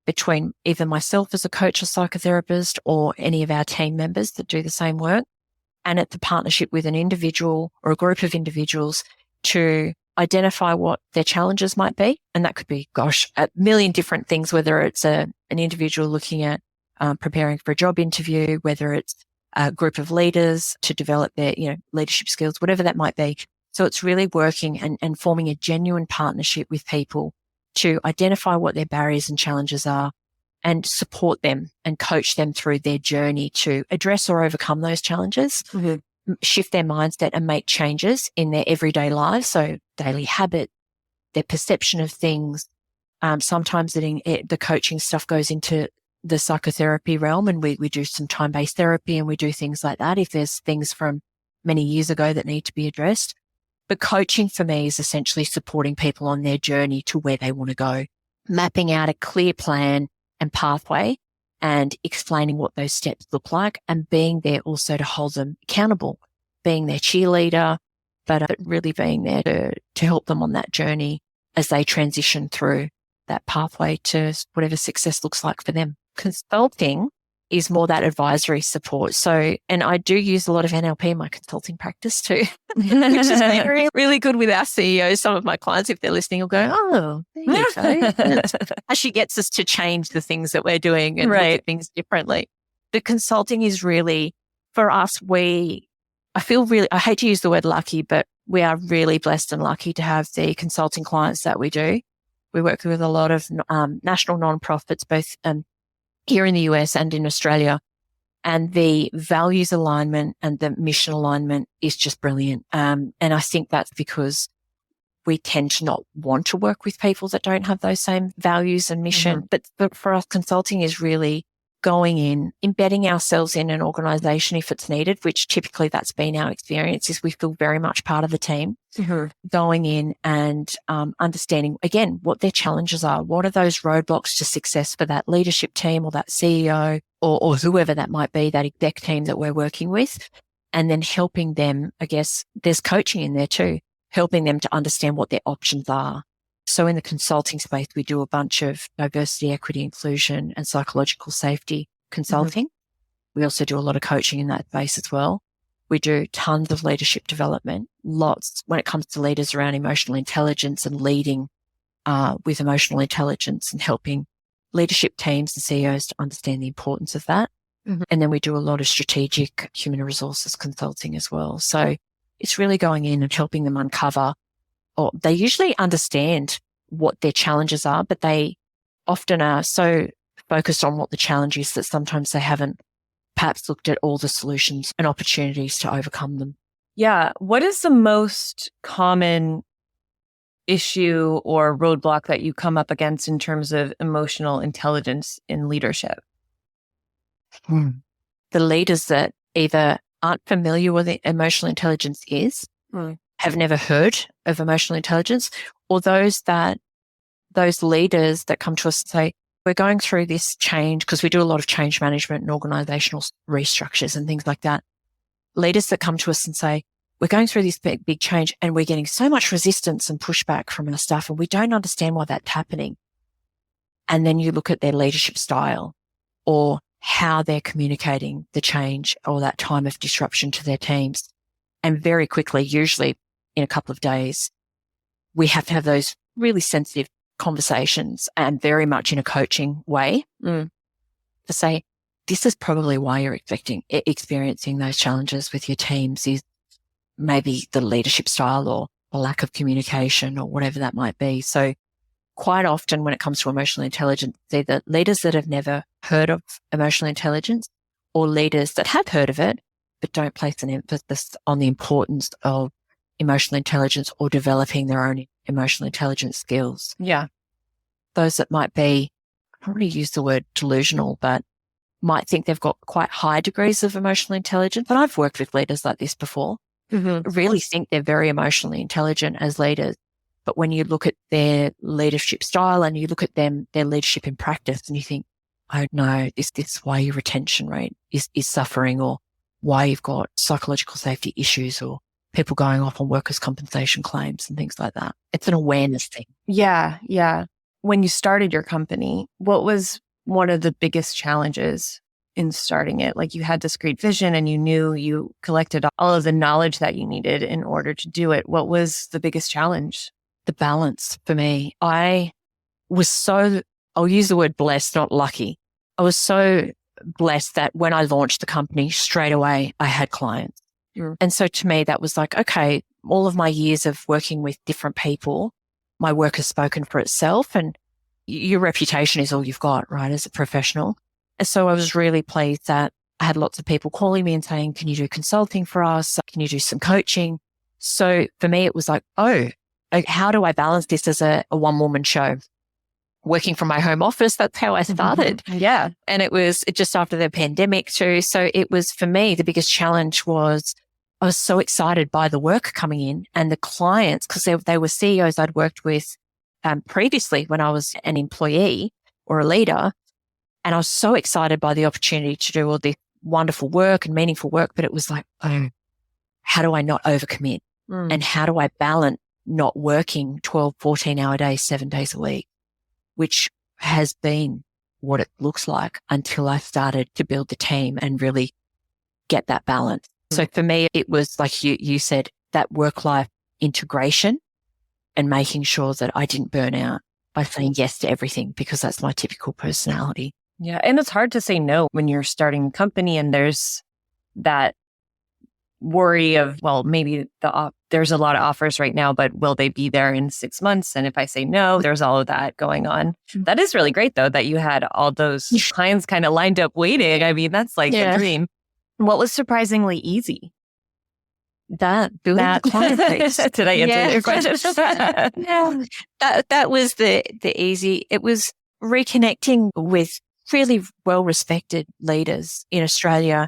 between either myself as a coach or psychotherapist or any of our team members that do the same work. And it's a partnership with an individual or a group of individuals to identify what their challenges might be. And that could be, a million different things, whether it's an individual looking at preparing for a job interview, whether it's a group of leaders to develop their, leadership skills, whatever that might be. So it's really working and forming a genuine partnership with people to identify what their barriers and challenges are and support them and coach them through their journey to address or overcome those challenges, shift their mindset and make changes in their everyday lives. So daily habit, their perception of things. Sometimes the coaching stuff goes into the psychotherapy realm, and we do some time-based therapy and we do things like that if there's things from many years ago that need to be addressed. But coaching for me is essentially supporting people on their journey to where they want to go, mapping out a clear plan and pathway and explaining what those steps look like, and being there also to hold them accountable, being their cheerleader, but really being there to help them on that journey as they transition through that pathway to whatever success looks like for them. Consulting is more that advisory support. So, and I do use a lot of NLP in my consulting practice too, which is really, really good with our CEOs. Some of my clients, if they're listening, will go, oh, there you go. Actually gets us to change the things that we're doing and look at things differently. The consulting is really, for us, I hate to use the word lucky, but we are really blessed and lucky to have the consulting clients that we do. We work with a lot of national nonprofits, both here in the US and in Australia. And the values alignment and the mission alignment is just brilliant. And I think that's because we tend to not want to work with people that don't have those same values and mission. But for us, consulting is really going in, embedding ourselves in an organization if it's needed, which typically that's been our experience, is we feel very much part of the team. Going in and understanding, again, what their challenges are. What are those roadblocks to success for that leadership team or that CEO or whoever that might be, that exec team that we're working with, and then helping them, I guess, there's coaching in there too, helping them to understand what their options are. So in the consulting space, we do a bunch of diversity, equity, inclusion, and psychological safety consulting. We also do a lot of coaching in that space as well. We do tons of leadership development, lots when it comes to leaders around emotional intelligence and leading with emotional intelligence and helping leadership teams and CEOs to understand the importance of that. And then we do a lot of strategic human resources consulting as well. So it's really going in and helping them uncover, or they usually understand what their challenges are, but they often are so focused on what the challenge is that sometimes they haven't perhaps looked at all the solutions and opportunities to overcome them. Yeah. What is the most common issue or roadblock that you come up against in terms of emotional intelligence in leadership? The leaders that either aren't familiar with what emotional intelligence is, have never heard of emotional intelligence, or those leaders that come to us and say, we're going through this change, because we do a lot of change management and organizational restructures and things like that. Leaders that come to us and say, we're going through this big change and we're getting so much resistance and pushback from our staff and we don't understand why that's happening. And then you look at their leadership style or how they're communicating the change or that time of disruption to their teams. And very quickly, usually in a couple of days, we have to have those really sensitive conversations, and very much in a coaching way, to say, this is probably why you're experiencing those challenges with your teams, is maybe the leadership style or a lack of communication or whatever that might be. So quite often when it comes to emotional intelligence, either leaders that have never heard of emotional intelligence or leaders that have heard of it, but don't place an emphasis on the importance of emotional intelligence or developing their own emotional intelligence skills. Yeah. Those that might be, I don't really use the word delusional, but might think they've got quite high degrees of emotional intelligence. And I've worked with leaders like this before, really think they're very emotionally intelligent as leaders. But when you look at their leadership style and you look at their leadership in practice and you think, oh no, this is why your retention rate is suffering, or why you've got psychological safety issues, or people going off on workers' compensation claims and things like that. It's an awareness thing. Yeah. Yeah. When you started your company, what was one of the biggest challenges in starting it? Like, you had this great vision and you knew you collected all of the knowledge that you needed in order to do it. What was the biggest challenge? The balance for me. I was so, I'll use the word blessed, not lucky. I was so blessed that when I launched the company, straight away, I had clients. And so to me, that was like, okay, all of my years of working with different people, my work has spoken for itself, and your reputation is all you've got, right, as a professional. And so I was really pleased that I had lots of people calling me and saying, can you do consulting for us? Can you do some coaching? So for me, it was like, oh, how do I balance this as a one-woman show? Working from my home office, that's how I started. Yeah. And it was just after the pandemic too. So it was, for me, the biggest challenge was I was so excited by the work coming in and the clients, because they were CEOs I'd worked with previously when I was an employee or a leader. And I was so excited by the opportunity to do all this wonderful work and meaningful work. But it was like, oh, how do I not overcommit? And how do I balance not working 12, 14-hour days, 7 days a week, which has been what it looks like until I started to build the team and really get that balance. So for me, it was like you said, that work-life integration and making sure that I didn't burn out by saying yes to everything, because that's my typical personality. Yeah. And it's hard to say no when you're starting a company and there's that worry of, well, maybe there's a lot of offers right now, but will they be there in 6 months? And if I say no, there's all of that going on. That is really great, though, that you had all those clients kind of lined up waiting. I mean, that's like a dream. What was surprisingly easy? building the client base. Did I answer your question? Yeah. That was the easy. It was reconnecting with really well-respected leaders in Australia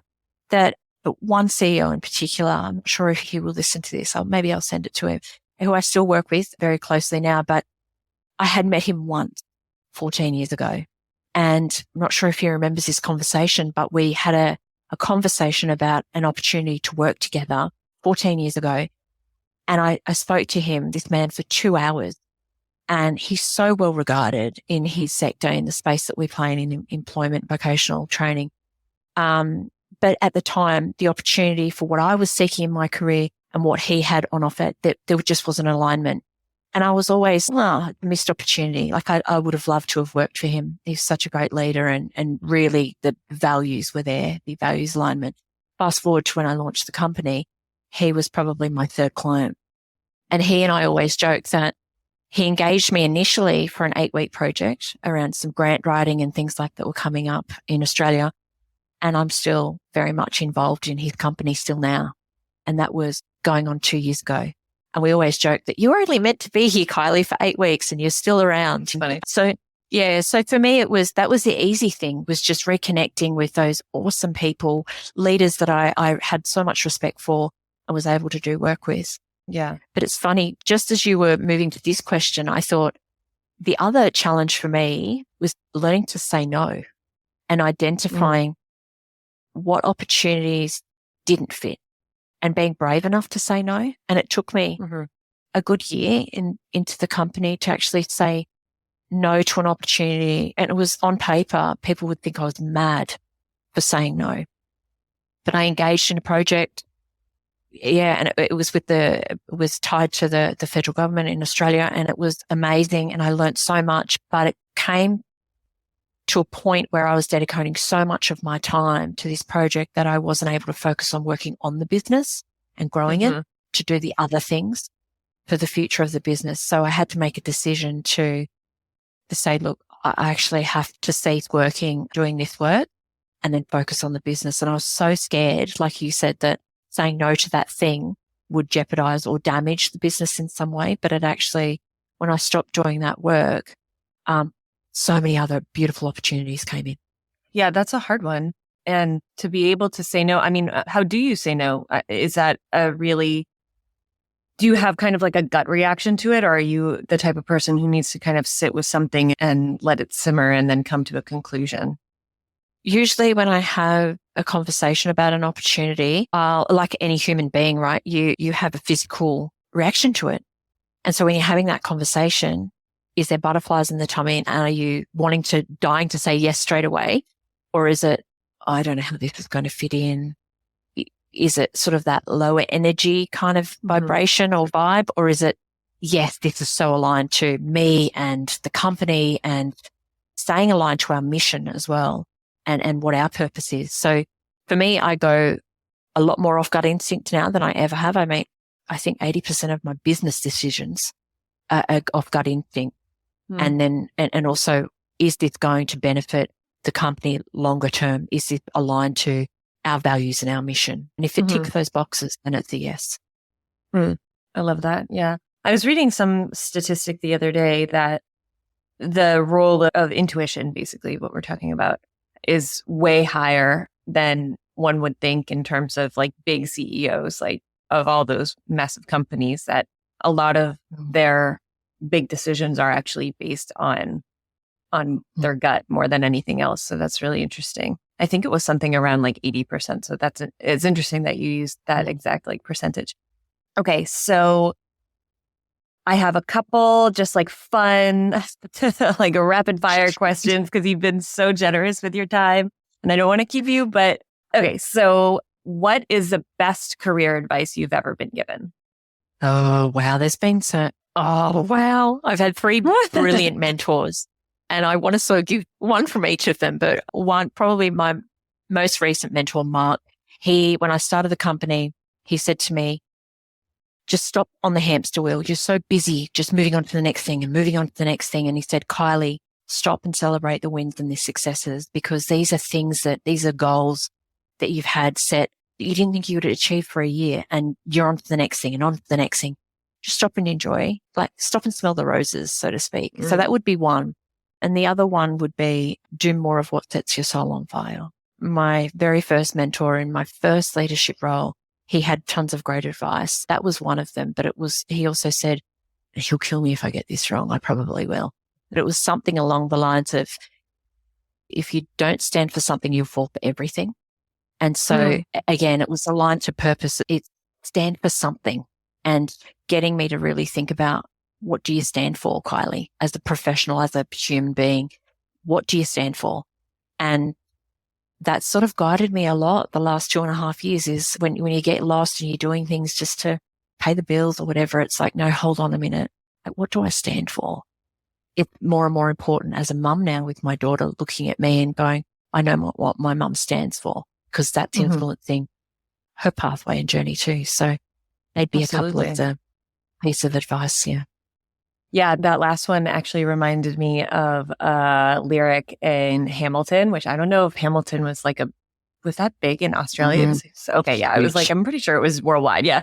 that one CEO in particular, I'm not sure if he will listen to this, maybe I'll send it to him, who I still work with very closely now, but I had met him once 14 years ago. And I'm not sure if he remembers this conversation, but we had a conversation about an opportunity to work together 14 years ago. And I spoke to him, this man, for 2 hours. And he's so well regarded in his sector, in the space that we play in employment, vocational training. But at the time, the opportunity for what I was seeking in my career and what he had on offer, that there just wasn't alignment. And I was always, missed opportunity. Like I would have loved to have worked for him. He's such a great leader and really the values were there, the values alignment. Fast forward to when I launched the company, he was probably my third client. And he and I always joke that he engaged me initially for an 8-week project around some grant writing and things like that were coming up in Australia. And I'm still very much involved in his company still now. And that was going on 2 years ago. And we always joke that you were only meant to be here, Kylie, for 8 weeks and you're still around. Funny. So for me, that was the easy thing, was just reconnecting with those awesome people, leaders that I had so much respect for and was able to do work with. Yeah. But it's funny, just as you were moving to this question, I thought the other challenge for me was learning to say no and identifying what opportunities didn't fit and being brave enough to say no. And it took me a good year into the company to actually say no to an opportunity. And it was on paper, people would think I was mad for saying no. But I engaged in a project. Yeah. And it was tied to the federal government in Australia, and it was amazing. And I learned so much, but it came to a point where I was dedicating so much of my time to this project that I wasn't able to focus on working on the business and growing it to do the other things for the future of the business. So I had to make a decision to say, look, I actually have to cease working, doing this work, and then focus on the business. And I was so scared, like you said, that saying no to that thing would jeopardize or damage the business in some way. But it actually, when I stopped doing that work, so many other beautiful opportunities came in. Yeah, that's a hard one. And to be able to say no, I mean, how do you say no? Is that do you have kind of like a gut reaction to it? Or are you the type of person who needs to kind of sit with something and let it simmer and then come to a conclusion? Usually when I have a conversation about an opportunity, like any human being, right, you have a physical reaction to it. And so when you're having that conversation, is there butterflies in the tummy and are you dying to say yes straight away? Or is it, I don't know how this is going to fit in. Is it sort of that lower energy kind of vibration or vibe? Or is it, yes, this is so aligned to me and the company and staying aligned to our mission as well and what our purpose is. So for me, I go a lot more off gut instinct now than I ever have. I think 80% of my business decisions are off gut instinct. And then, and also, is this going to benefit the company longer term? Is it aligned to our values and our mission? And if it ticks those boxes, then it's a yes. I love that. Yeah. I was reading some statistic the other day that the role of intuition, basically what we're talking about, is way higher than one would think in terms of like big CEOs, like of all those massive companies, that a lot of their big decisions are actually based on their gut more than anything else. So that's really interesting. I think it was something around like 80%. So it's interesting that you used that exact like percentage. Okay. So I have a couple just like fun, like rapid fire questions because you've been so generous with your time and I don't want to keep you, but okay. So what is the best career advice you've ever been given? Oh, wow. I've had 3 brilliant mentors and I want to sort of give one from each of them, but one, probably my most recent mentor, Mark, when I started the company, he said to me, just stop on the hamster wheel. You're so busy just moving on to the next thing and moving on to the next thing. And he said, Kylie, stop and celebrate the wins and the successes because these are goals that you've had set that you didn't think you would achieve for a year, and you're on to the next thing and on to the next thing. Just stop and enjoy, like stop and smell the roses, so to speak. So that would be one. And the other one would be do more of what sets your soul on fire. My very first mentor in my first leadership role, he had tons of great advice. That was one of them. But he also said, he'll kill me if I get this wrong. I probably will. But it was something along the lines of, if you don't stand for something, you'll fall for everything. And so again, it was aligned to purpose. It stand for something, and getting me to really think about, what do you stand for, Kylie, as a professional, as a human being? What do you stand for? And that sort of guided me a lot the last 2.5 years, is when you get lost and you're doing things just to pay the bills or whatever, it's like, no, hold on a minute. Like, what do I stand for? It's more and more important as a mum now, with my daughter looking at me and going, I know what my mum stands for, because that's influencing her pathway and journey too. So they'd be a couple of the piece of advice. Yeah. Yeah, that last one actually reminded me of a lyric in Hamilton, which I don't know if Hamilton was was that big in Australia? Okay, yeah, it was like, I'm pretty sure it was worldwide. Yeah.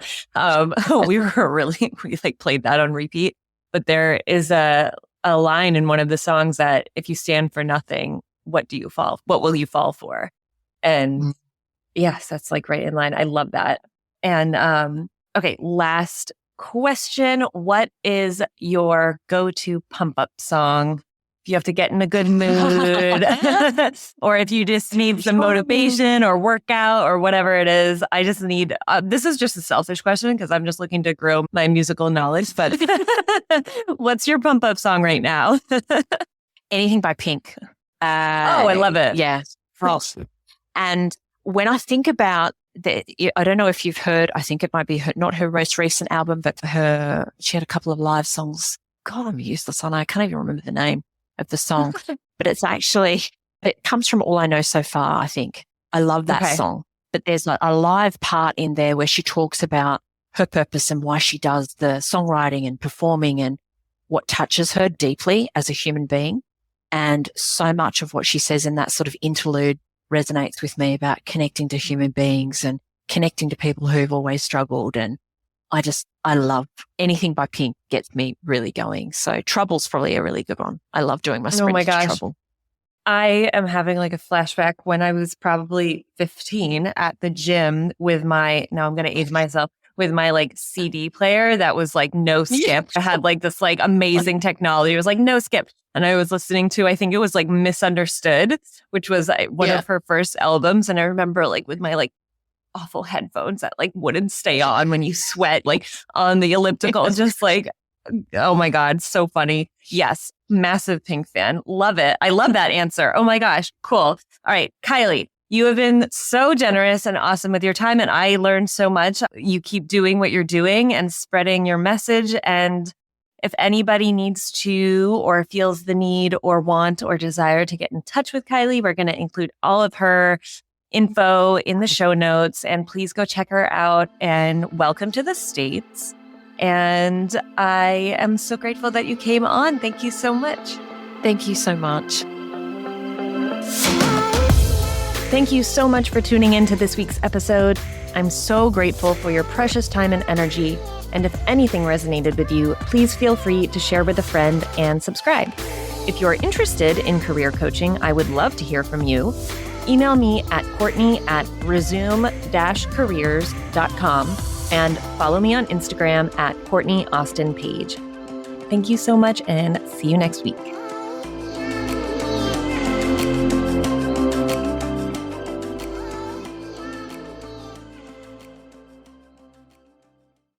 We played that on repeat. But there is a line in one of the songs that, if you stand for nothing, what will you fall for? And yes, that's like right in line. I love that. And okay, last question. What is your go-to pump-up song? If you have to get in a good mood, or if you just need some motivation or workout or whatever it is, I just need, this is just a selfish question because I'm just looking to grow my musical knowledge, but what's your pump-up song right now? Anything by Pink. I love it. Yeah. And when I think about I don't know if you've heard, I think it might be not her most recent album, but she had a couple of live songs. God, I'm useless on it. I can't even remember the name of the song, but it comes from All I Know So Far, I think. I love that song, but there's a live part in there where she talks about her purpose and why she does the songwriting and performing, and what touches her deeply as a human being. And so much of what she says in that sort of interlude resonates with me, about connecting to human beings and connecting to people who've always struggled. And I love anything by Pink, gets me really going. So Trouble's probably a really good one. I love doing my sprint Oh my gosh. Trouble. I am having like a flashback when I was probably 15 at the gym with now I'm going to age myself, with my like CD player that was like no skip. I had like this like amazing technology. It was like no skip. And I was listening to, I think it was like Misunderstood, which was one of her first albums. And I remember like with my like awful headphones that like wouldn't stay on when you sweat, like on the elliptical, just like, oh my God, so funny. Yes, massive Pink fan. Love it. I love that answer. Oh my gosh, cool. All right, Kylie, you have been so generous and awesome with your time, and I learned so much. You keep doing what you're doing and spreading your message. And if anybody needs to, or feels the need or want or desire to get in touch with Kylie, we're going to include all of her info in the show notes. And please go check her out, and welcome to the States. And I am so grateful that you came on. Thank you so much. Thank you so much. Thank you so much for tuning in to this week's episode. I'm so grateful for your precious time and energy. And if anything resonated with you, please feel free to share with a friend and subscribe. If you're interested in career coaching, I would love to hear from you. Email me at Courtney@resume-careers.com and follow me on Instagram at Courtney Austin Page. Thank you so much, and see you next week.